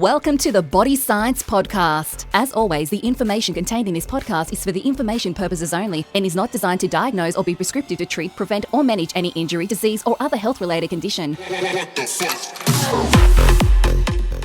Welcome to the Body Science Podcast. As always, the information contained in this podcast is for the information purposes only and is not designed to diagnose or be prescriptive to treat, prevent, or manage any injury, disease, or other health-related condition.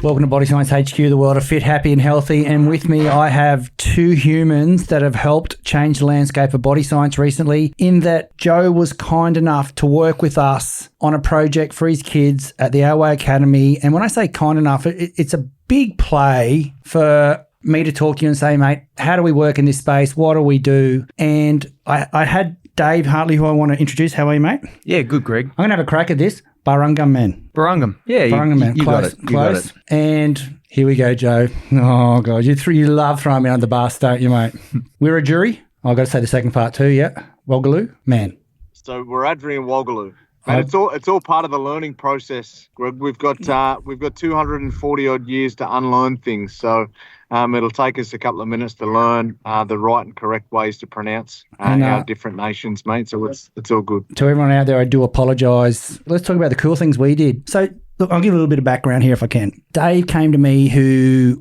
Welcome to Body Science HQ, the world of fit, happy and healthy. And with me, I have two humans that have helped change the landscape of body science recently, in that Joe was kind enough to work with us on a project for his kids at the Wagga Academy. And when I say kind enough, it's a big play for me to talk to you and say, mate, how do we work in this space? What do we do? And I had Dave Hartley, who I want to introduce. How are you, mate? Yeah, good, Greg. I'm going to have a crack at this. Burunggam man. Burunggam. Yeah, Burunggam man. You Close, got it. You close. got it. And here we go, Joe. Oh, God. You love throwing me on the bus, don't you, mate? Wiradjuri. I've got to say the second part too, yeah. Wolgalu. Man. So Wiradjuri and Wolgalu. And it's all part of the learning process. We've got 240 odd years to unlearn things. So it'll take us a couple of minutes to learn the right and correct ways to pronounce our different nations, mate. So it's all good. To everyone out there, I do apologise. Let's talk about the cool things we did. So look, I'll give a little bit of background here if I can. Dave came to me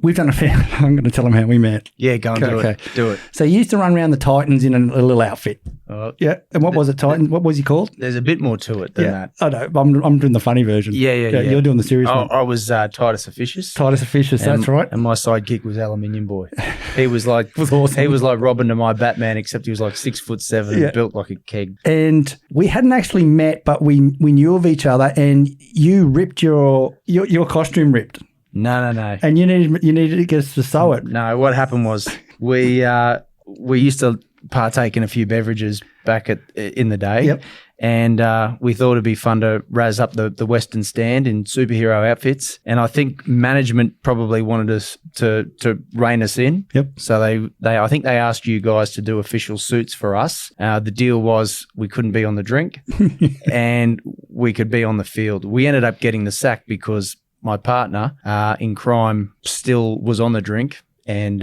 we've done a fair, I'm going to tell him how we met. Yeah, go and do it. So he used to run around the Titans in a little outfit. Yeah. And what was it, Titan? What was he called? There's a bit more to it than that. I know. I'm doing the funny version. Yeah. You're doing the serious one. I was Titus Officius. Titus Officius, that's right. And my sidekick was Aluminium Boy. He was like was awesome. He was like Robin to my Batman, except he was like 6'7" and built like a keg. And we hadn't actually met, but we knew of each other, and you ripped your costume ripped. No. And you needed to get us to sew it. No, what happened was we used to partake in a few beverages back in the day. Yep. And we thought it'd be fun to razz up the Western stand in superhero outfits. And I think management probably wanted us to rein us in. Yep. So I think they asked you guys to do official suits for us. The deal was we couldn't be on the drink and we could be on the field. We ended up getting the sack because my partner in crime still was on the drink. And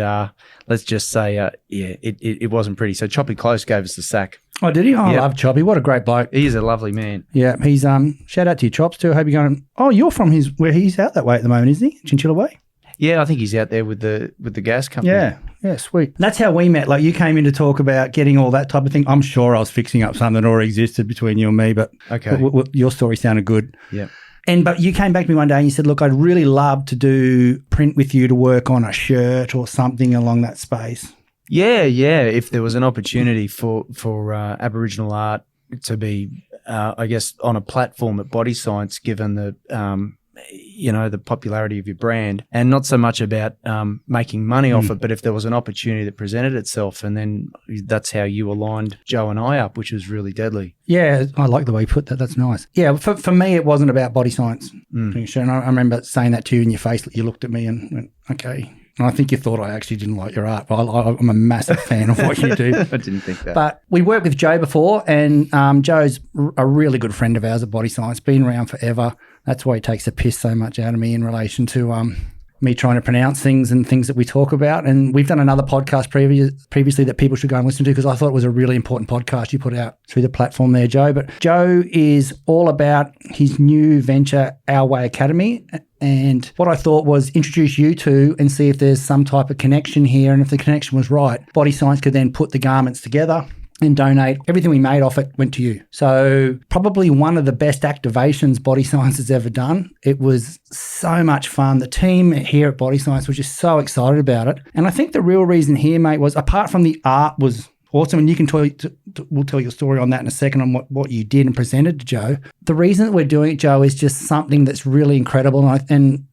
let's just say, it wasn't pretty. So Choppy Close gave us the sack. Oh, did he? I love Choppy. What a great bloke. He is a lovely man. Yeah, he's shout out to your Chops too. I hope you're going. Oh, you're from where he's out that way at the moment, isn't he? Chinchilla way. Yeah, I think he's out there with the gas company. Yeah, sweet. That's how we met. Like, you came in to talk about getting all that type of thing. I'm sure I was fixing up something that already existed between you and me, but okay, your story sounded good. Yeah. But you came back to me one day and you said, look, I'd really love to do print with you to work on a shirt or something along that space. Yeah. If there was an opportunity for Aboriginal art to be, I guess, on a platform at Body Science, given the, the popularity of your brand, and not so much about making money off it, but if there was an opportunity that presented itself, and then that's how you aligned Joe and I up, which was really deadly. Yeah, I like the way you put that. That's nice. Yeah, for me, it wasn't about Body Science. And I remember saying that to you in your face. You looked at me and went, okay. And I think you thought I actually didn't like your art, but I'm a massive fan of what you do. I didn't think that. But we worked with Joe before, and Joe's a really good friend of ours at Body Science, been around forever. That's why he takes the piss so much out of me in relation to me trying to pronounce things and things that we talk about. And we've done another podcast previously that people should go and listen to, because I thought it was a really important podcast you put out through the platform there, Joe. But Joe is all about his new venture, Wagga Academy. And what I thought was introduce you to and see if there's some type of connection here. And if the connection was right, Body Science could then put the garments together and donate. Everything we made off it went to you. So probably one of the best activations Body Science has ever done. It was so much fun. The team here at Body Science was just so excited about it. And I think the real reason here, mate, was apart from the art was awesome, and you can we'll tell your story on that in a second on what you did and presented to Joe. The reason that we're doing it, Joe, is just something that's really incredible. And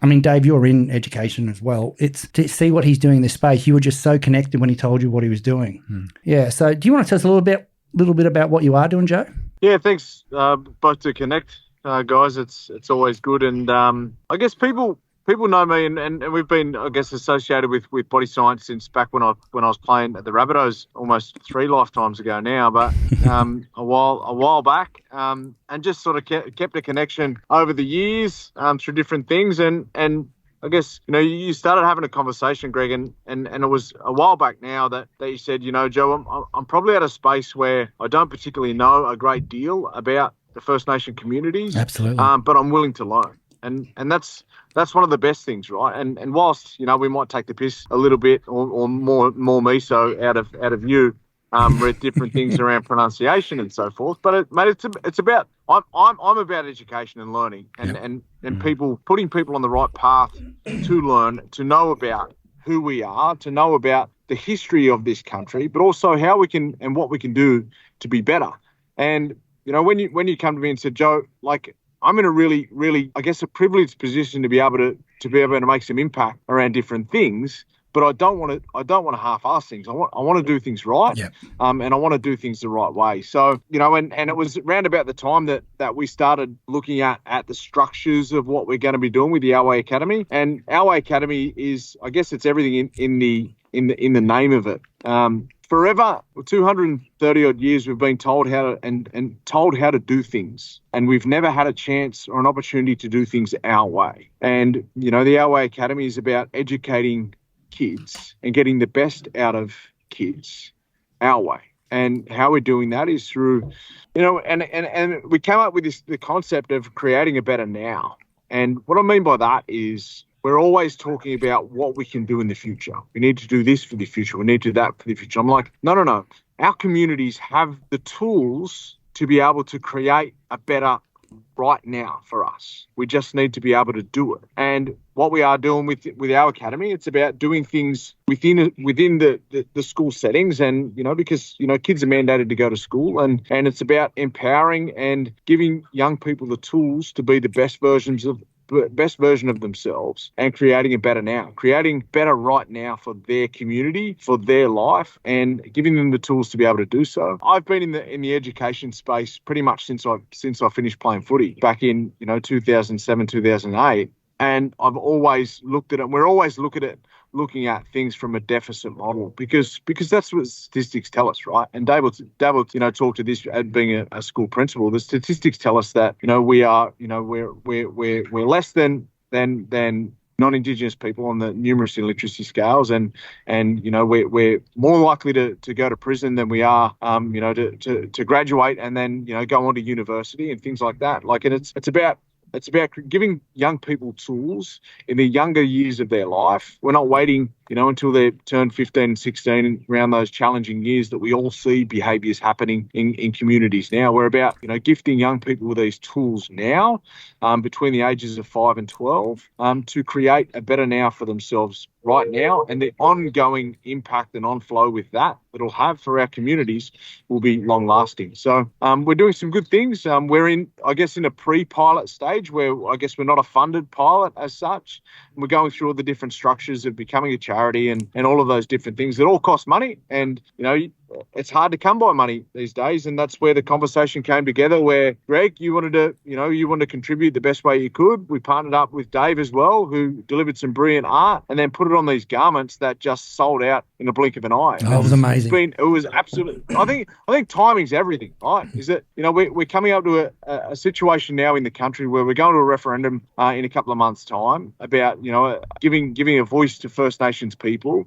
I mean, Dave, you're in education as well. It's to see what he's doing in this space. You were just so connected when he told you what he was doing. Yeah. So do you want to tell us a little bit about what you are doing, Joe? Yeah, thanks both to connect, guys. It's always good. And I guess people know me, and we've been, I guess, associated with Body Science since back when I was playing at the Rabbitohs almost 3 lifetimes ago now, but a while back, and just sort of kept a connection over the years through different things, and I guess, you started having a conversation, Greg, and it was a while back now that you said, Joe, I'm probably at a space where I don't particularly know a great deal about the First Nation communities. Absolutely. But I'm willing to learn. and that's one of the best things, right? And whilst we might take the piss a little bit, or more me so out of you, read different things around pronunciation and so forth. But it's about I'm about education and learning, and people, putting people on the right path to learn, to know about who we are, to know about the history of this country, but also how we can and what we can do to be better. And when you come to me and said, Joe, like, I'm in a really, really, I guess, a privileged position to be able to make some impact around different things. But I don't want to half-ass things. I want to do things right, and I want to do things the right way. So and it was around about the time that we started looking at the structures of what we're going to be doing with the Our Way Academy. And Our Way Academy is, I guess, it's everything in the name of it. Forever, 230 odd years, we've been told how to do things, and we've never had a chance or an opportunity to do things our way. And the Our Way Academy is about educating kids and getting the best out of kids our way. And how we're doing that is through, and we came up with the concept of creating a better now. And what I mean by that is we're always talking about what we can do in the future. We need to do this for the future. We need to do that for the future. I'm like, no. Our communities have the tools to be able to create a better right now for us. We just need to be able to do it. And what we are doing with our academy, it's about doing things within the school settings, and because kids are mandated to go to school, and it's about empowering and giving young people the tools to be the best version of themselves, and creating a better now, creating better right now for their community, for their life, and giving them the tools to be able to do so. I've been in the education space pretty much since I finished playing footy back in 2007, 2008. And I've always looked at it. We're always looking at things from a deficit model, because that's what statistics tell us, right? And Dave will talk to this as being a school principal. The statistics tell us that we are we're less than non-indigenous people on the numeracy and literacy scales, and we're more likely to go to prison than we are to graduate and then go on to university and things like that. Like, and it's about giving young people tools in the younger years of their life. We're not waiting, until they turn 15 and 16, around those challenging years that we all see behaviours happening in communities now. We're about, gifting young people with these tools now, between the ages of 5 and 12, to create a better now for themselves right now, and the ongoing impact and on-flow with that it'll have for our communities will be long-lasting. So we're doing some good things. We're in a pre-pilot stage where I guess we're not a funded pilot as such. We're going through all the different structures of becoming a charity and all of those different things that all cost money. And, it's hard to come by money these days. And that's where the conversation came together, where, Greg, you wanted to contribute the best way you could. We partnered up with Dave as well, who delivered some brilliant art and then put it on these garments that just sold out in a blink of an eye. Oh, it was amazing. It was absolutely, I think timing's everything, right? Is that, we're coming up to a situation now in the country where we're going to a referendum in a couple of months' time about, giving a voice to First Nations people.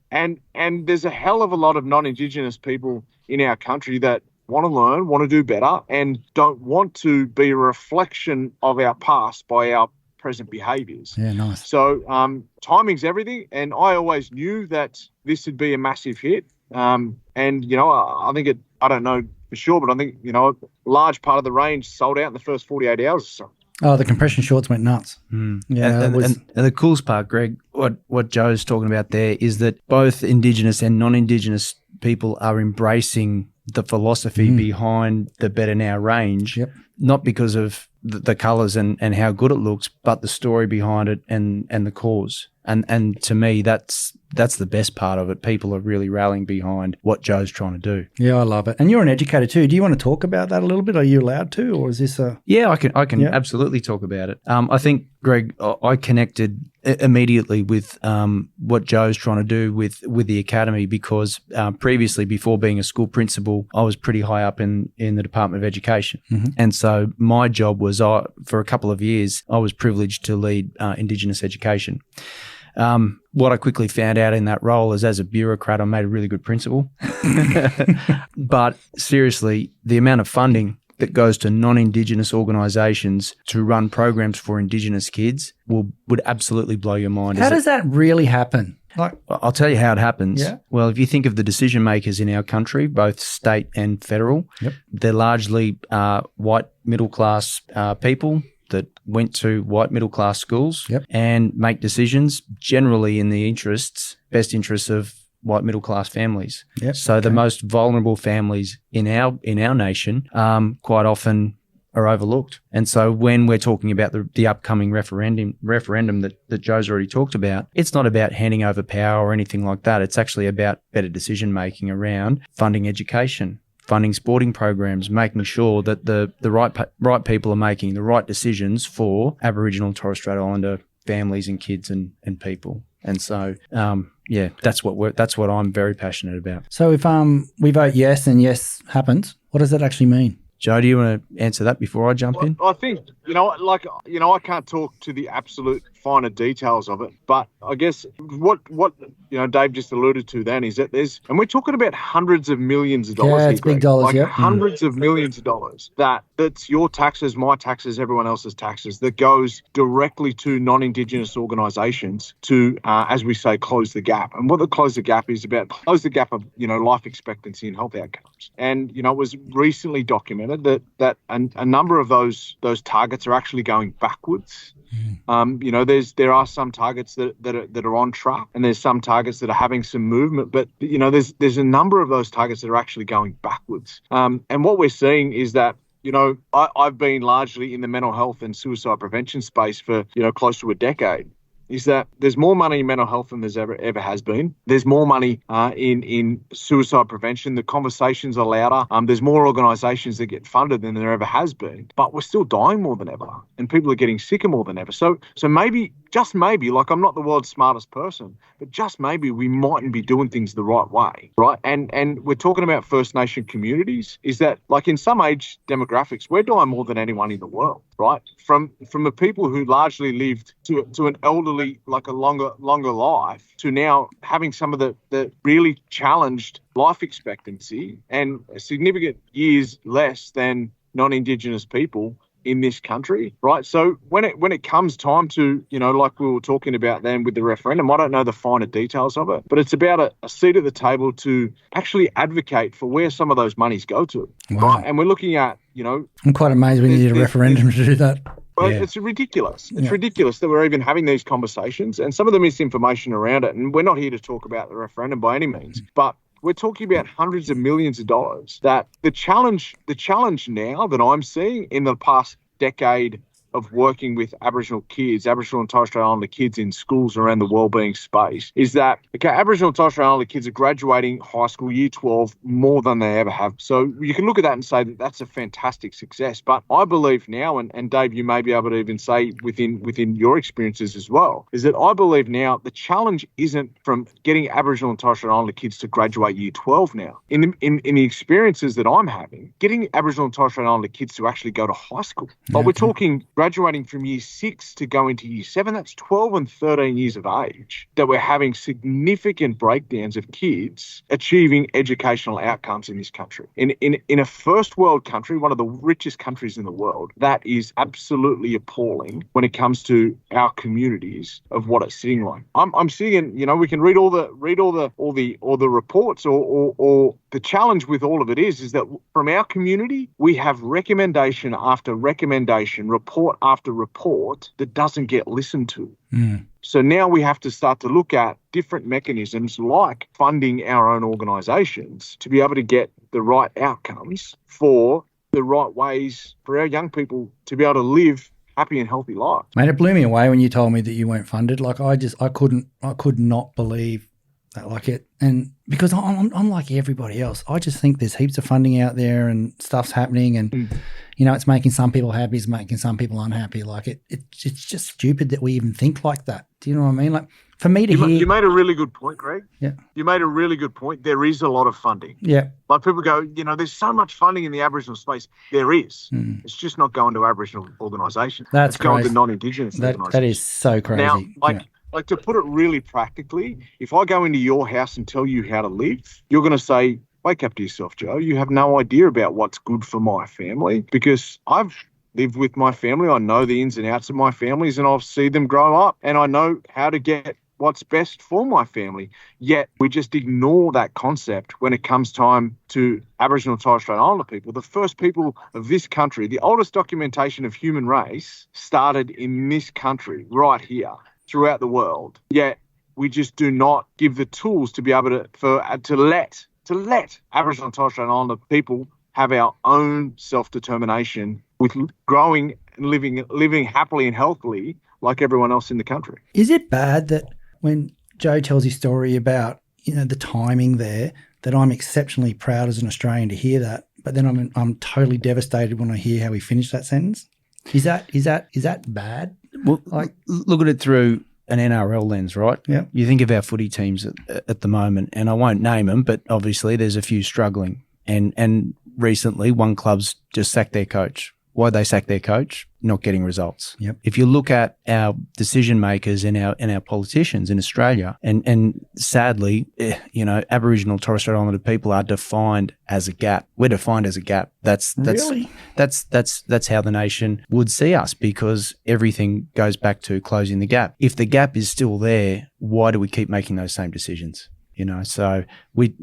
And there's a hell of a lot of non-Indigenous people in our country that want to learn, want to do better, and don't want to be a reflection of our past by our present behaviours. Yeah, nice. So timing's everything, and I always knew that this would be a massive hit. I think I don't know for sure, but I think, a large part of the range sold out in the first 48 hours or so. Oh, the compression shorts went nuts. Yeah, and the coolest part, Greg, what Joe's talking about there is that both Indigenous and non-Indigenous people are embracing the philosophy behind the Better Now range, not because of the colours and how good it looks, but the story behind it and the cause. And to me, that's the best part of it. People are really rallying behind what Joe's trying to do. Yeah, I love it. And you're an educator too. Do you want to talk about that a little bit? Are you allowed to, or is this a? Yeah, I can absolutely talk about it. I think, Greg, I connected immediately with what Joe's trying to do with the academy, because previously, before being a school principal, I was pretty high up in the Department of Education, and so my job was, for a couple of years, I was privileged to lead Indigenous education. What I quickly found out in that role is, as a bureaucrat, I made a really good principal. But seriously, the amount of funding that goes to non-indigenous organisations to run programs for Indigenous kids would absolutely blow your mind. How does that really happen? I'll tell you how it happens. Yeah. Well, if you think of the decision makers in our country, both state and federal, they're largely white middle-class people that went to white middle-class schools and make decisions generally in the best interests of white middle-class families. So the most vulnerable families in our nation quite often are overlooked. And so when we're talking about the upcoming referendum that Joe's already talked about, it's not about handing over power or anything like that. It's actually about better decision-making around funding education, funding sporting programs, making sure that the right people are making the right decisions for Aboriginal and Torres Strait Islander families and kids and people. And so, that's what I'm very passionate about. So if we vote yes and yes happens, what does that actually mean? Joe, do you want to answer that before I jump in? I think, I can't talk to the absolute finer details of it, but I guess what Dave just alluded to then is that and we're talking about hundreds of millions of dollars. Yeah, it's big dollars, hundreds of millions of dollars that's your taxes, my taxes, everyone else's taxes that goes directly to non-Indigenous organisations to, as we say, close the gap. And what the close the gap is about, close the gap of, life expectancy and health outcomes. And, it was recently documented that a number of those targets are actually going backwards. There are some targets that are on track, and there's some targets that are having some movement, but there's a number of those targets that are actually going backwards. And what we're seeing is that I've been largely in the mental health and suicide prevention space for close to a decade. Is that there's more money in mental health than there's ever has been. There's more money in suicide prevention. The conversations are louder. There's more organisations that get funded than there ever has been. But we're still dying more than ever, and people are getting sicker more than ever. So maybe, just maybe, I'm not the world's smartest person, but just maybe we mightn't be doing things the right way, right? And we're talking about First Nation communities. Is that in some age demographics, we're dying more than anyone in the world, right? From the people who largely lived to an elderly, a longer life, to now having some of the really challenged life expectancy and significant years less than non-Indigenous people in this country, right? So when it comes time to, like we were talking about then with the referendum, I don't know the finer details of it, but it's about a seat at the table to actually advocate for where some of those monies go to, right? And we're looking at, I'm quite amazed we need a referendum to do that. Well, it's ridiculous. It's ridiculous that we're even having these conversations, and some of the misinformation around it. And we're not here to talk about the referendum by any means, but we're talking about hundreds of millions of dollars. That the challenge now that I'm seeing in the past decade of working with Aboriginal and Torres Strait Islander kids in schools around the wellbeing space is that, Aboriginal and Torres Strait Islander kids are graduating high school year 12 more than they ever have. So you can look at that and say that that's a fantastic success. But I believe now, and Dave, you may be able to even say within your experiences as well, is that I believe now the challenge isn't from getting Aboriginal and Torres Strait Islander kids to graduate year 12 now. In the experiences that I'm having, getting Aboriginal and Torres Strait Islander kids to actually go to high school. We're talking graduating from year 6 to go into year 7, that's 12 and 13 years of age, that we're having significant breakdowns of kids achieving educational outcomes in this country. In a first world country, one of the richest countries in the world, that is absolutely appalling when it comes to our communities of what it's sitting like. I'm sitting in, we can read all the reports or the challenge with all of it is that from our community, we have recommendation after recommendation, report after report that doesn't get listened to. So now we have to start to look at different mechanisms like funding our own organisations to be able to get the right outcomes for the right ways for our young people to be able to live happy and healthy lives. Mate, it blew me away when you told me that you weren't funded. I could not believe that, and because I'm like everybody else, I just think there's heaps of funding out there and stuff's happening, and it's making some people happy, it's making some people unhappy. It's just stupid that we even think like that. Do you know what I mean? For me to hear, you made a really good point, Greg. Yeah, you made a really good point. There is a lot of funding. Yeah, people go, there's so much funding in the Aboriginal space. There is. It's just not going to Aboriginal organisations. It's going to non-Indigenous organisations. That is so crazy. Now, to put it really practically, if I go into your house and tell you how to live, you're going to say, wake up to yourself, Joe. You have no idea about what's good for my family, because I've lived with my family. I know the ins and outs of my families, and I'll see them grow up, and I know how to get what's best for my family. Yet we just ignore that concept when it comes time to Aboriginal and Torres Strait Islander people. The first people of this country, the oldest documentation of human race started in this country right here throughout the world. Yet we just do not give the tools to be able to let Aboriginal and Torres Strait Islander people have our own self-determination with growing and living happily and healthily like everyone else in the country. Is it bad that when Joe tells his story about, the timing there, that I'm exceptionally proud as an Australian to hear that, but then I'm totally devastated when I hear how he finished that sentence? Is that bad? Well, look at it through an NRL lens, right? Yeah. You think of our footy teams at the moment, and I won't name them, but obviously there's a few struggling. And recently, one club's just sacked their coach. Why'd they sack their coach? Not getting results. Yep. If you look at our decision makers and our politicians in Australia, and sadly, Aboriginal Torres Strait Islander people are defined as a gap. We're defined as a gap. That's how the nation would see us, because everything goes back to closing the gap. If the gap is still there, why do we keep making those same decisions? So we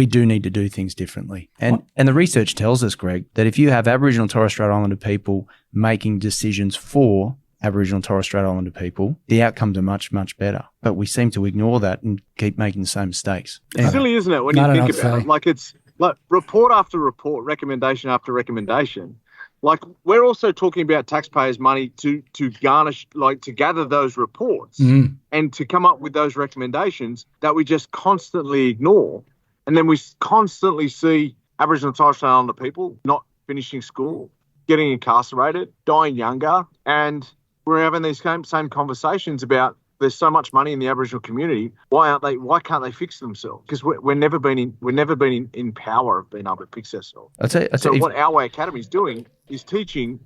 do need to do things differently. And the research tells us, Greg, that if you have Aboriginal and Torres Strait Islander people making decisions for Aboriginal and Torres Strait Islander people, the outcomes are much, much better. But we seem to ignore that and keep making the same mistakes. It's silly, isn't it, when you think about it? Like, it's like report after report, recommendation after recommendation. Like, we're also talking about taxpayers' money to garnish, to gather those reports and to come up with those recommendations that we just constantly ignore. And then we constantly see Aboriginal and Torres Strait Islander people not finishing school, getting incarcerated, dying younger. And we're having these same conversations about there's so much money in the Aboriginal community. Why can't they fix themselves? Because we're never been in power of being able to fix ourselves. What Our Way Academy is doing is teaching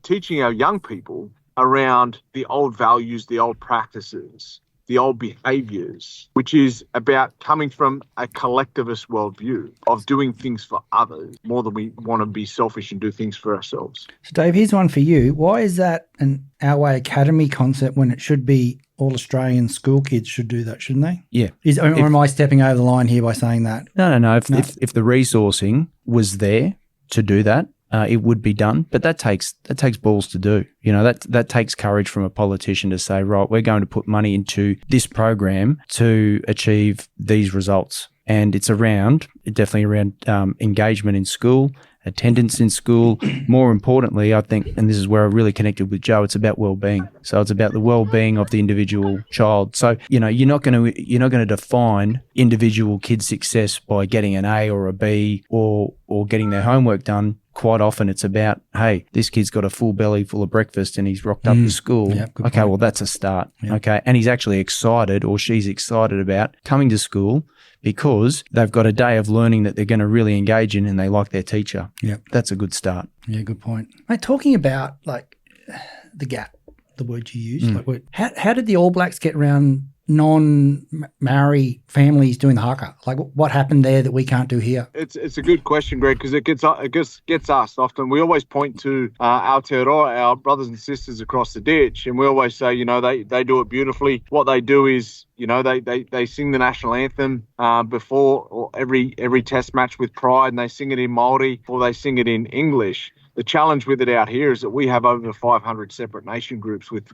our young people around the old values, the old practices, the old behaviours, which is about coming from a collectivist worldview of doing things for others more than we want to be selfish and do things for ourselves. So, Dave, here's one for you. Why is that an Our Way Academy concept when it should be all Australian school kids should do that, shouldn't they? Yeah. Or am I stepping over the line here by saying that? No. If the resourcing was there to do that, it would be done. But that takes balls to do. That takes courage from a politician to say, right, we're going to put money into this program to achieve these results. And it's definitely around engagement in school, attendance in school. More importantly, I think, and this is where I really connected with Joe, it's about well-being. So it's about the well-being of the individual child. So, you're not going to define individual kids' success by getting an A or a B or getting their homework done. Quite often it's about, hey, this kid's got a full belly full of breakfast and he's rocked up to school. Yeah, good okay, point. well, that's a start. Yeah. Okay, and he's actually excited, or she's excited about coming to school because they've got a day of learning that they're going to really engage in and they like their teacher. Yeah. That's a good start. Yeah, good point. Mate, talking about the gap, the word you used, how did the All Blacks get around non-Maori families doing the haka? What happened there that we can't do here? It's a good question, Greg, because it gets asked often. We always point to Aotearoa, our brothers and sisters across the ditch, and we always say, they do it beautifully. What they do is, they sing the national anthem before every test match with pride, and they sing it in Māori or they sing it in English. The challenge with it out here is that we have over 500 separate nation groups with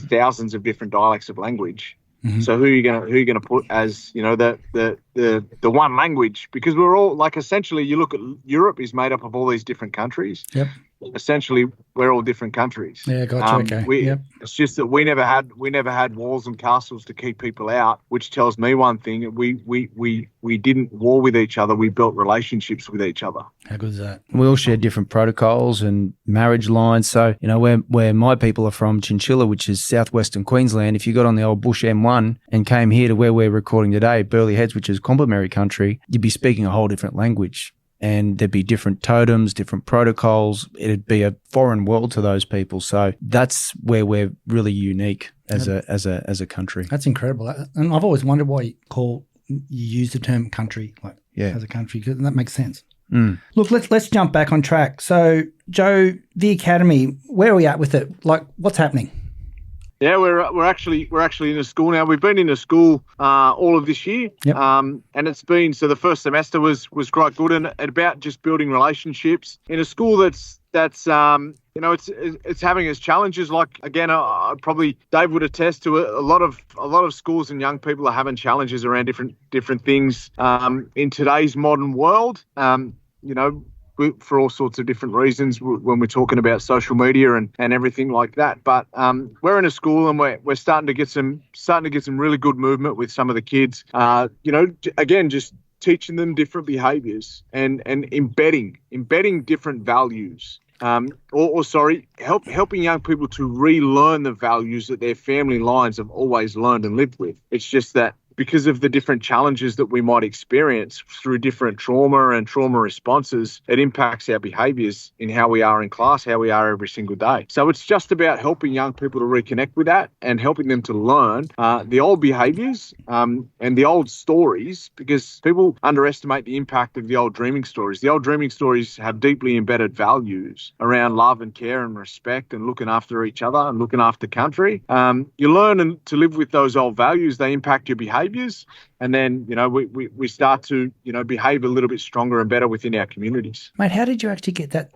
thousands of different dialects of language. Mm-hmm. So who are you going to put as the one language? Because we're all essentially, you look at Europe is made up of all these different countries. Yep. Essentially, we're all different countries. Yeah, gotcha. Okay. Yep. It's just that we never had walls and castles to keep people out, which tells me one thing: we didn't war with each other. We built relationships with each other. How good is that? We all share different protocols and marriage lines. So where my people are from, Chinchilla, which is southwestern Queensland. If you got on the old Bush M1 and came here to where we're recording today, Burleigh Heads, which is Complimentary country, you'd be speaking a whole different language. And there'd be different totems, different protocols. It'd be a foreign world to those people. So that's where we're really unique as a country. That's incredible. And I've always wondered why you use the term country. as a country. That makes sense. Mm. Look, let's jump back on track. So, Joe, the academy, where are we at with it? Like, what's happening? Yeah, we're actually in a school now. We've been in a school all of this year, and it's been, so the first semester was quite good, and about just building relationships in a school that's it's having its challenges. Like, again, probably Dave would attest to it. A lot of schools and young people are having challenges around different things in today's modern world. For all sorts of different reasons when we're talking about social media and everything like that. But we're in a school and we're starting to get some really good movement with some of the kids. Again, just teaching them different behaviours and embedding different values. Helping young people to relearn the values that their family lines have always learned and lived with. It's just that because of the different challenges that we might experience through different trauma and trauma responses, it impacts our behaviours in how we are in class, how we are every single day. So it's just about helping young people to reconnect with that and helping them to learn the old behaviours and the old stories, because people underestimate the impact of the old dreaming stories. The old dreaming stories have deeply embedded values around love and care and respect and looking after each other and looking after country. You learn to live with those old values. They impact your behaviours. And then, we start to, behave a little bit stronger and better within our communities. Mate, how did you actually get that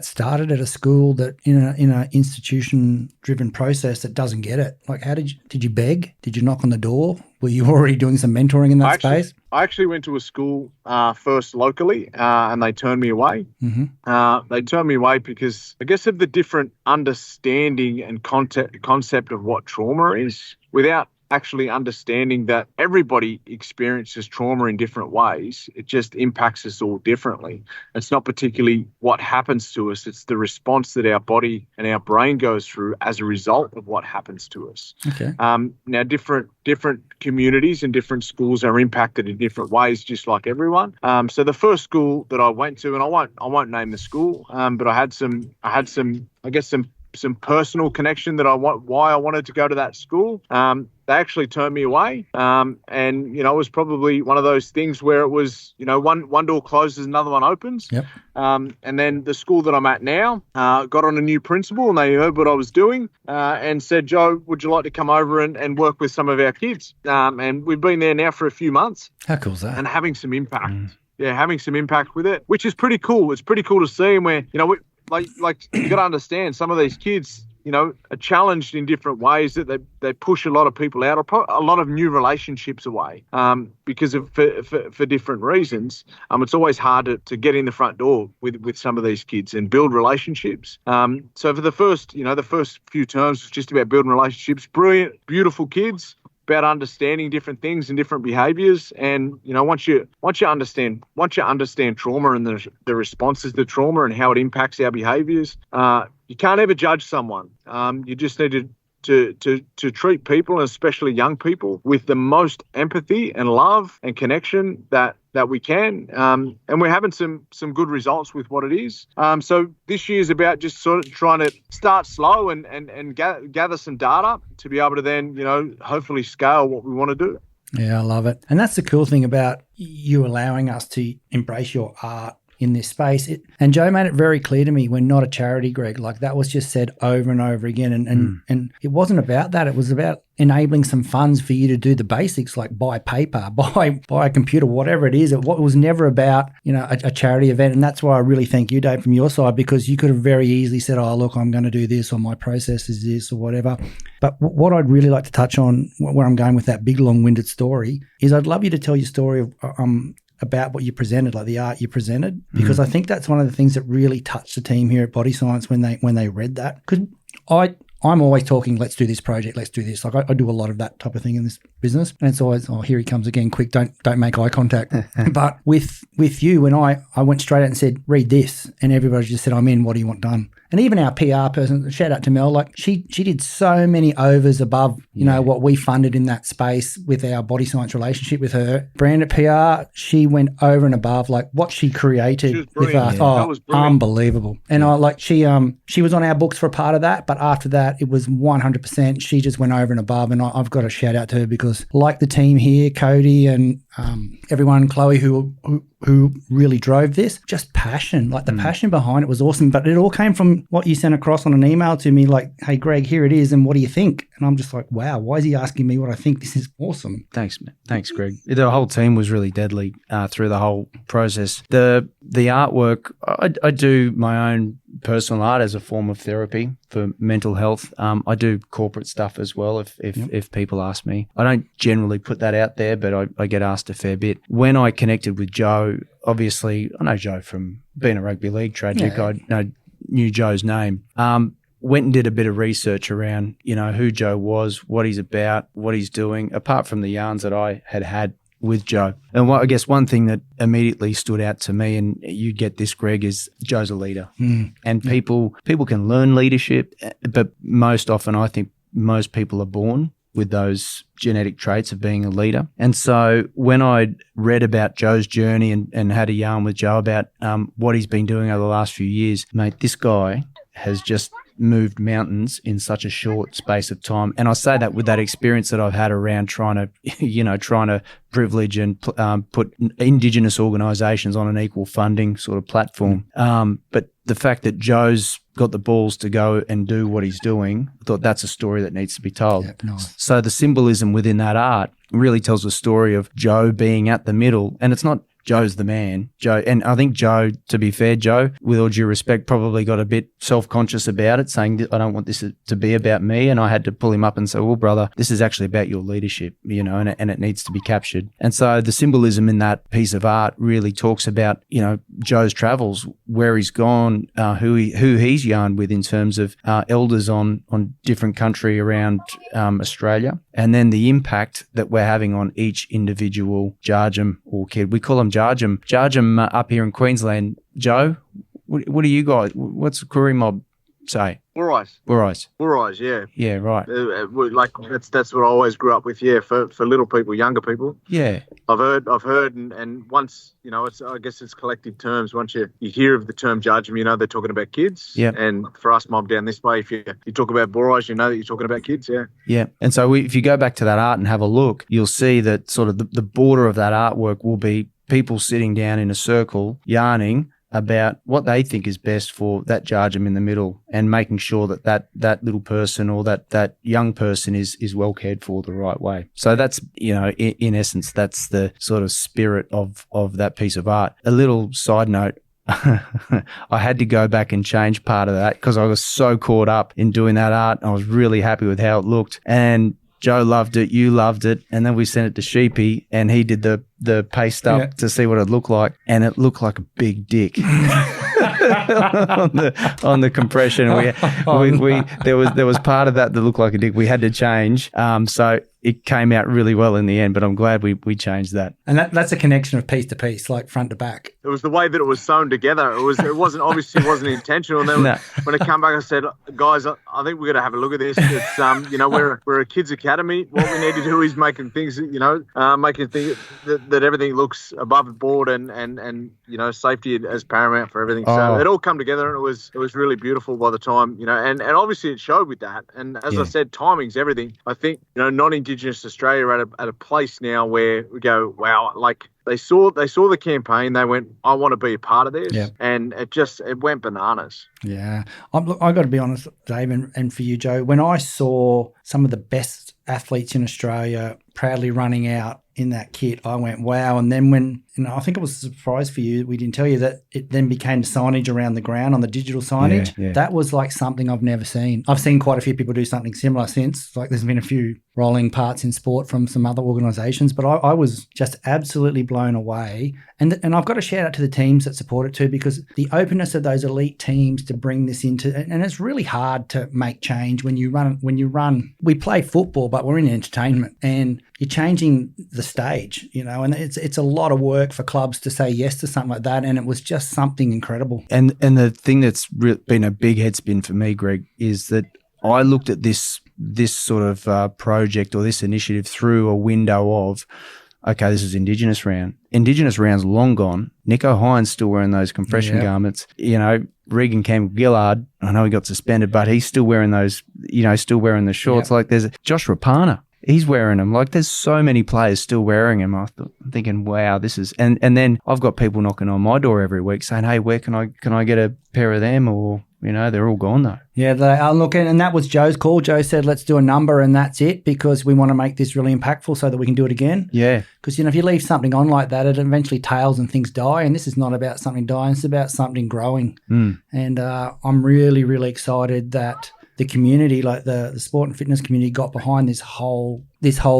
started at a school that in a institution-driven process that doesn't get it? Like, how did you beg? Did you knock on the door? Were you already doing some mentoring in that space? I actually went to a school first locally, and they turned me away. Mm-hmm. They turned me away because, I guess, of the different understanding and concept of what trauma is, without actually understanding that everybody experiences trauma in different ways. It just impacts us all differently. It's not particularly what happens to us. It's the response that our body and our brain goes through as a result of what happens to us. Okay. Now, different communities and different schools are impacted in different ways, just like everyone. So the first school that I went to, and I won't name the school, but I had some personal connection that why I wanted to go to that school. They actually turned me away. It was probably one of those things where it was, one door closes, another one opens. Yep. And then the school that I'm at now got on a new principal, and they heard what I was doing and said, Joe, would you like to come over and work with some of our kids? And we've been there now for a few months. How cool is that? And having some impact. Yeah, having some impact with it, which is pretty cool. It's pretty cool to see, and where, like you got to understand, some of these kids, are challenged in different ways, that they push a lot of people out, or a lot of new relationships away because of for different reasons. It's always hard to get in the front door with some of these kids and build relationships. So for the first few terms, it's just about building relationships. Brilliant, beautiful kids. About understanding different things and different behaviours, and once you understand trauma and the responses to trauma and how it impacts our behaviours, you can't ever judge someone. You just need to treat people, and especially young people, with the most empathy and love and connection that we can. And we're having some good results with what it is. So this year is about just sort of trying to start slow and gather some data to be able to then, hopefully scale what we want to do. Yeah, I love it. And that's the cool thing about you allowing us to embrace your art in this space. And Joe made it very clear to me, we're not a charity, Greg. Like, that was just said over and over again. And it wasn't about that. It was about enabling some funds for you to do the basics, like buy paper, buy a computer, whatever it is. It was never about, a charity event. And that's why I really thank you, Dave, from your side, because you could have very easily said, oh, look, I'm going to do this, or my process is this, or whatever. But what I'd really like to touch on, where I'm going with that big long-winded story, is I'd love you to tell your story of about what you presented, like the art you presented, because I think that's one of the things that really touched the team here at Body Science when they read that. Because I'm always talking, let's do this project, let's do this. Like, I do a lot of that type of thing in this business, and it's always, oh, here he comes again, quick, don't make eye contact. But with you, when I went straight out and said, read this, and everybody just said, I'm in, what do you want done? And even our PR person, shout out to Mel, like she did so many overs above, what we funded in that space with our body science relationship with her. Brand at PR, she went over and above, like what she created with us. That was brilliant. Unbelievable. And she was on our books for a part of that, but after that it was 100%. She just went over and above, and I've got to shout out to her because like the team here, Cody and everyone, Chloe, who really drove this, just passion, like the passion behind it was awesome. But it all came from what you sent across on an email to me, like, hey, Greg, here it is, and what do you think? And I'm just like, wow, why is he asking me what I think? This is awesome. Thanks, man. Thanks, Greg. The whole team was really deadly through the whole process. The artwork, I do my own personal art as a form of therapy for mental health. I do corporate stuff as well if people ask me. I don't generally put that out there, but I get asked a fair bit. When I connected with Joe, obviously I know Joe from being a rugby league tragic. Yeah. I knew Joe's name. Went and did a bit of research around, who Joe was, what he's about, what he's doing, apart from the yarns that I had with Joe. And I guess one thing that immediately stood out to me, and you get this, Greg, is Joe's a leader. And people can learn leadership, but most often I think most people are born with those genetic traits of being a leader. And so when I read about Joe's journey and had a yarn with Joe about what he's been doing over the last few years, mate, this guy has just moved mountains in such a short space of time. And I say that with that experience that I've had around trying to privilege and put Indigenous organisations on an equal funding sort of platform. But the fact that Joe's got the balls to go and do what he's doing, I thought that's a story that needs to be told. Yep, nice. So the symbolism within that art really tells the story of Joe being at the middle. And it's not Joe's the man. Joe, and I think Joe, to be fair, Joe, with all due respect, probably got a bit self-conscious about it, saying, I don't want this to be about me. And I had to pull him up and say, well, brother, this is actually about your leadership, and it needs to be captured. And so the symbolism in that piece of art really talks about, Joe's travels, where he's gone, who he's yarned with in terms of elders on different country around Australia, and then the impact that we're having on each individual Jarjum or kid. We call them Jarjum. Jarjum up here in Queensland. Joe, what do you guys, what's the Koori mob say? Wurrais, yeah. Yeah, right. Like that's what I always grew up with. Yeah, for little people, younger people. Yeah, I've heard, and once I guess it's collective terms. Once you hear of the term Jarjum, they're talking about kids. Yeah. And for us mob down this way, if you talk about Wurrais, that you're talking about kids. Yeah. Yeah, and so if you go back to that art and have a look, you'll see that sort of the border of that artwork will be people sitting down in a circle yarning about what they think is best for that Jarjum in the middle, and making sure that little person or that young person is well cared for the right way. So that's, in essence, that's the sort of spirit of that piece of art. A little side note, I had to go back and change part of that because I was so caught up in doing that art. I was really happy with how it looked, and Joe loved it, you loved it, and then we sent it to Sheepy, and he did the paste up to see what it looked like, and it looked like a big dick on the compression. There was part of that looked like a dick. We had to change, so it came out really well in the end. But I'm glad we changed that. And that's a connection of piece to piece, like front to back. It was the way that it was sewn together. It wasn't intentional. And then when I come back, I said, guys, I think we're going to have a look at this. It's we're a kids academy. What we need to do is making things, making things that everything looks above board and safety as paramount for everything. So it all come together, and it was really beautiful by the time, and obviously it showed with that. And as I said, timing's everything. I think, non-indigenous Australia are at a place now where we go, wow, like they saw the campaign, they went, I want to be a part of this, and it went bananas. Yeah, I got to be honest, Dave, and for you, Joe, when I saw some of the best athletes in Australia proudly running out in that kit, I went, wow. And then when, I think it was a surprise for you, we didn't tell you that it then became signage around the ground on the digital signage. Yeah. That was like something I've never seen. I've seen quite a few people do something similar since, like there's been a few rolling parts in sport from some other organisations, but I was just absolutely blown away. And I've got to shout out to the teams that support it too, because the openness of those elite teams to bring this into, and it's really hard to make change when you run we play football, but we're in entertainment, and you're changing the stage, and it's a lot of work for clubs to say yes to something like that, and it was just something incredible. And the thing that's been a big head spin for me, Greg, is that I looked at this sort of project or this initiative through a window of, okay, this is Indigenous round. Indigenous round's long gone. Nico Hines still wearing those compression garments. Regan Campbell-Gillard, I know he got suspended, but he's still wearing those, still wearing the shorts. Like there's Josh Rapana. He's wearing them. Like there's so many players still wearing them. I'm thinking, wow, this is, and then I've got people knocking on my door every week saying, hey, where can I get a pair of them? Or, they're all gone though. Yeah, they are looking, and that was Joe's call. Joe said, let's do a number and that's it, because we want to make this really impactful so that we can do it again. Yeah. Because, if you leave something on like that, it eventually tails and things die, and this is not about something dying, it's about something growing. And I'm really, really excited that the community, like the sport and fitness community, got behind this whole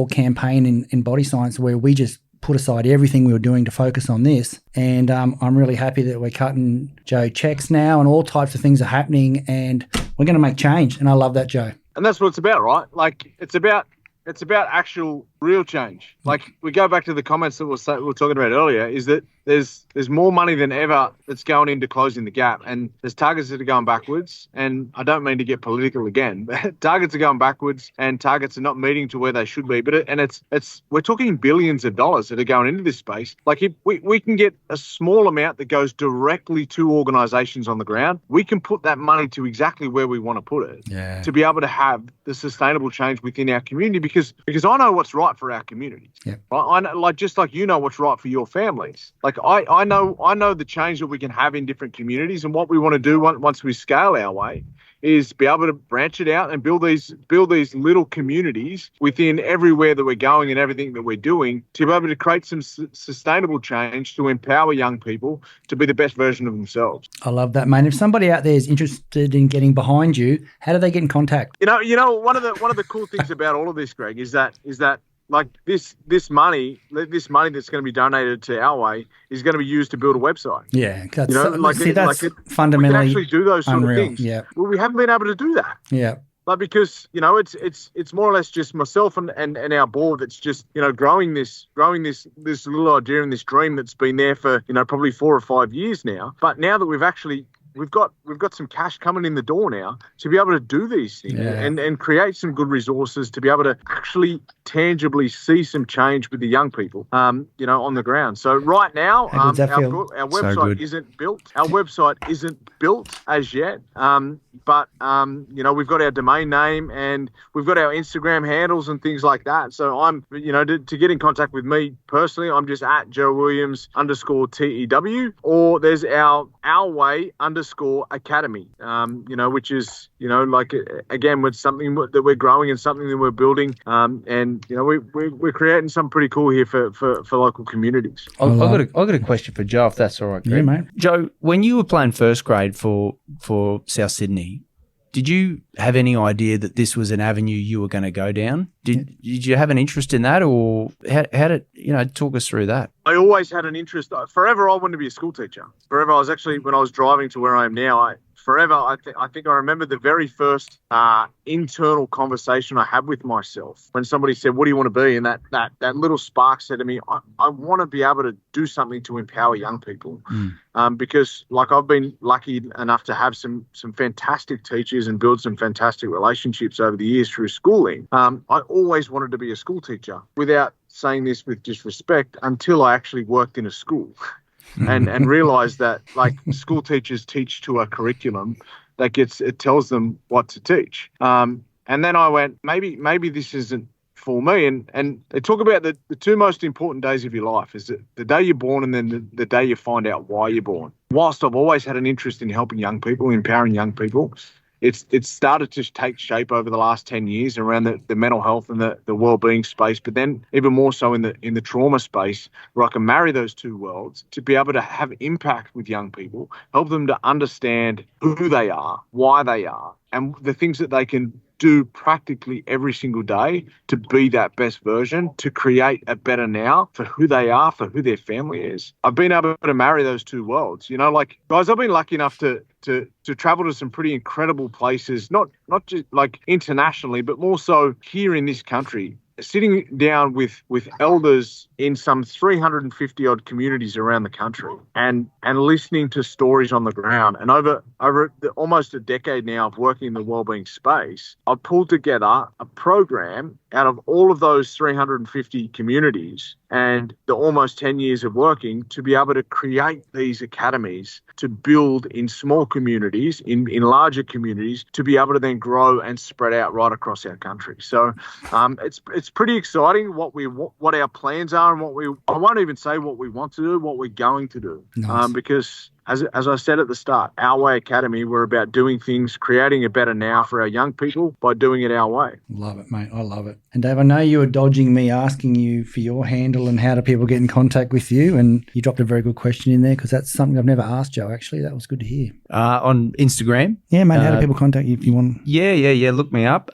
campaign in body science, where we just put aside everything we were doing to focus on this. And I'm really happy that we're cutting Joe checks now, and all types of things are happening, and we're going to make change. And I love that, Joe. And that's what it's about, right? Like it's about actual real change. Like we go back to the comments that we were talking about earlier, is that there's more money than ever that's going into closing the gap, and there's targets that are going backwards. And I don't mean to get political again, but targets are going backwards and targets are not meeting to where they should be. But we're talking billions of dollars that are going into this space. Like if we can get a small amount that goes directly to organisations on the ground, we can put that money to exactly where we want to put it to be able to have the sustainable change within our community. Because I know what's right for our communities. Yeah. Right? I know, just like what's right for your families. Like I know the change that we can have in different communities, and what we want to do once we scale our way is be able to branch it out and build these little communities within everywhere that we're going and everything that we're doing, to be able to create some sustainable change to empower young people to be the best version of themselves. I love that, mate. If somebody out there is interested in getting behind you, how do they get in contact? One of the cool things about all of this, Greg, is that like this money that's going to be donated to our way is going to be used to build a website. Yeah, that's We fundamentally can actually do those sort unreal. of things. Yeah, well, we haven't been able to do that. Yeah, like because it's more or less just myself and our board that's just growing this little idea and this dream that's been there for probably 4 or 5 years now. But now that we've got some cash coming in the door now to be able to do these things and create some good resources to be able to actually tangibly see some change with the young people, on the ground. So right now, our website isn't built. Our website isn't built as yet. But we've got our domain name and we've got our Instagram handles and things like that. So I'm, to get in contact with me personally, I'm just at Joe Williams _TEW, or there's our way _academy, which is, again, with something that we're growing and something that we're building. And we're creating something pretty cool here for local communities. I've got a question for Joe, if that's all right, Greg. Yeah, mate. Joe, when you were playing first grade for South Sydney, did you have any idea that this was an avenue you were going to go down? Did you have an interest in that, or how did talk us through that? I always had an interest. Forever, I wanted to be a school teacher. Forever, I was actually, when I was driving to where I am now, I think I remember the very first internal conversation I had with myself when somebody said, "What do you want to be?" And that little spark said to me, "I want to be able to do something to empower young people." Because I've been lucky enough to have some fantastic teachers and build some fantastic relationships over the years through schooling. I always wanted to be a school teacher, without saying this with disrespect, until I actually worked in a school. and realize that school teachers teach to a curriculum that it tells them what to teach. And then I went, maybe this isn't for me. And they talk about the two most important days of your life is the day you're born and then the day you find out why you're born. Whilst I've always had an interest in helping young people, empowering young people, it's started to take shape over the last 10 years around the mental health and the well-being space, but then even more so in the trauma space, where I can marry those two worlds to be able to have impact with young people, help them to understand who they are, why they are, and the things that they can do practically every single day to be that best version, to create a better now for who they are, for who their family is. I've been able to marry those two worlds. Guys, I've been lucky enough to to travel to some pretty incredible places, not just like internationally, but more so here in this country. Sitting down with elders in some 350 odd communities around the country and listening to stories on the ground. And over almost a decade now of working in the wellbeing space, I've pulled together a program out of all of those 350 communities and the almost 10 years of working to be able to create these academies to build in small communities, in larger communities, to be able to then grow and spread out right across our country. So it's pretty exciting what our plans are and I won't even say what we want to do, what we're going to do. Nice. Because as I said at the start, Our Way Academy, we're about doing things, creating a better now for our young people by doing it our way. Love it, mate. I love it. And Dave, I know you were dodging me asking you for your handle and how do people get in contact with you, and you dropped a very good question in there because that's something I've never asked Joe, actually. That was good to hear. On Instagram? Yeah, mate. How do people contact you if you want? Yeah. Look me up.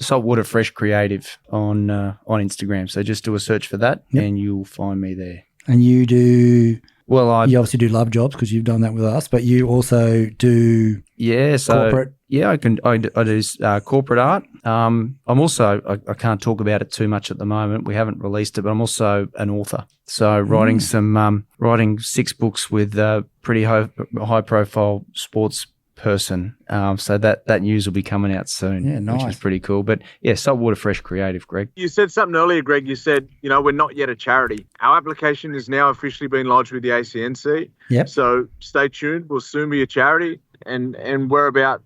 Saltwater Fresh Creative on Instagram. So just do a search for that and you'll find me there. And you do... Well, you obviously do love jobs because you've done that with us, but you also do corporate. Yeah, I do corporate art. I'm also I can't talk about it too much at the moment. We haven't released it, but I'm also an author. So writing 6 books with pretty high profile sports person. So that news will be coming out soon. Yeah, nice. Which is pretty cool. But yeah, Saltwater Fresh Creative, Greg. You said something earlier, Greg. You said, we're not yet a charity. Our application has now officially been lodged with the ACNC. Yep. So stay tuned. We'll soon be a charity. And we're about,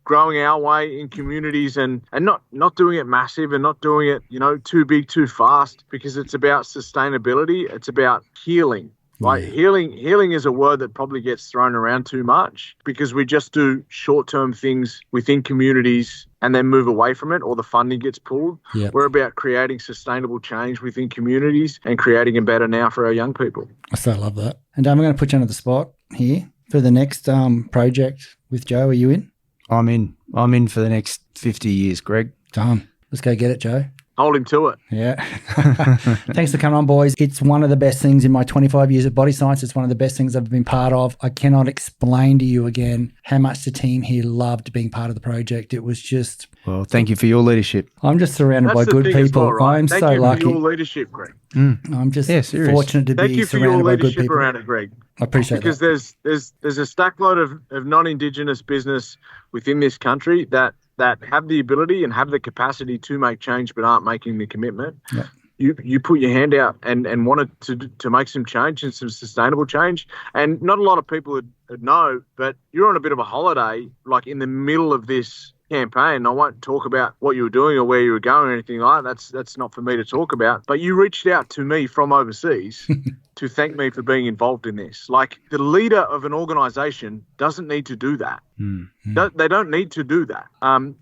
growing our way in communities and not doing it massive and not doing it, too big, too fast, because it's about sustainability. It's about healing. Like healing is a word that probably gets thrown around too much because we just do short-term things within communities and then move away from it, or the funding gets pulled. Yep. We're about creating sustainable change within communities and creating a better now for our young people. I so love that. And I'm going to put you under the spot here for the next project with Joe. Are you in? I'm in for the next 50 years, Greg. Done. Let's go get it, Joe. Hold him to it. Yeah. Thanks for coming on, boys. It's one of the best things in my 25 years of body science. It's one of the best things I've been part of. I cannot explain to you again how much the team here loved being part of the project. It was just... Well, thank you for your leadership. I'm just surrounded by good people. Well, right? I'm thank so you lucky. for your leadership, Greg. I'm just fortunate to be surrounded by good people. Around it, Greg. I appreciate because that. Because there's a stackload of non-indigenous business within this country that have the ability and have the capacity to make change but aren't making the commitment. Yeah. You put your hand out and wanted to make some change and some sustainable change. And not a lot of people would know, but you're on a bit of a holiday, like in the middle of this campaign. I won't talk about what you were doing or where you were going or anything like that. That's not for me to talk about. But you reached out to me from overseas to thank me for being involved in this. Like, the leader of an organisation doesn't need to do that. They don't need to do that. And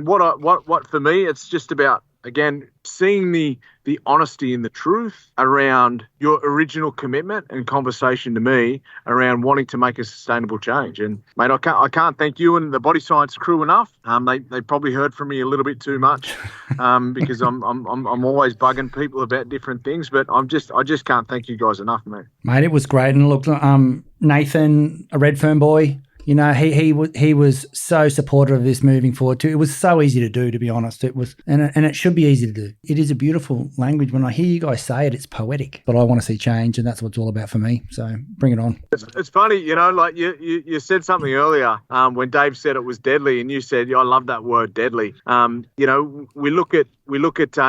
what for me, it's just about, again, seeing the honesty and the truth around your original commitment and conversation to me around wanting to make a sustainable change. And mate, I can't thank you and the Body Science crew enough. They probably heard from me a little bit too much because I'm always bugging people about different things. But I just can't thank you guys enough, mate. It was great. And look, Nathan, a Redfern boy. He was so supportive of this moving forward too. It was so easy to do, to be honest. It was, and it should be easy to do. It is a beautiful language. When I hear you guys say it, it's poetic. But I want to see change, and that's what it's all about for me. So bring it on. It's funny, like you said something earlier when Dave said it was deadly, and you said, I love that word, deadly. We look at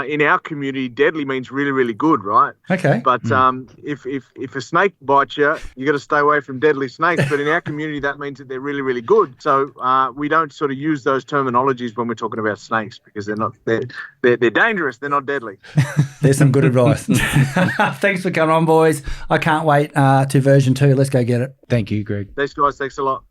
in our community, deadly means really, really good, right? Okay. But if a snake bites you, you got to stay away from deadly snakes. But in our community, that means that they're really, really good. So we don't sort of use those terminologies when we're talking about snakes because they're dangerous. They're not deadly. There's some good advice. Thanks for coming on, boys. I can't wait to version 2. Let's go get it. Thank you, Greg. Thanks, guys. Thanks a lot.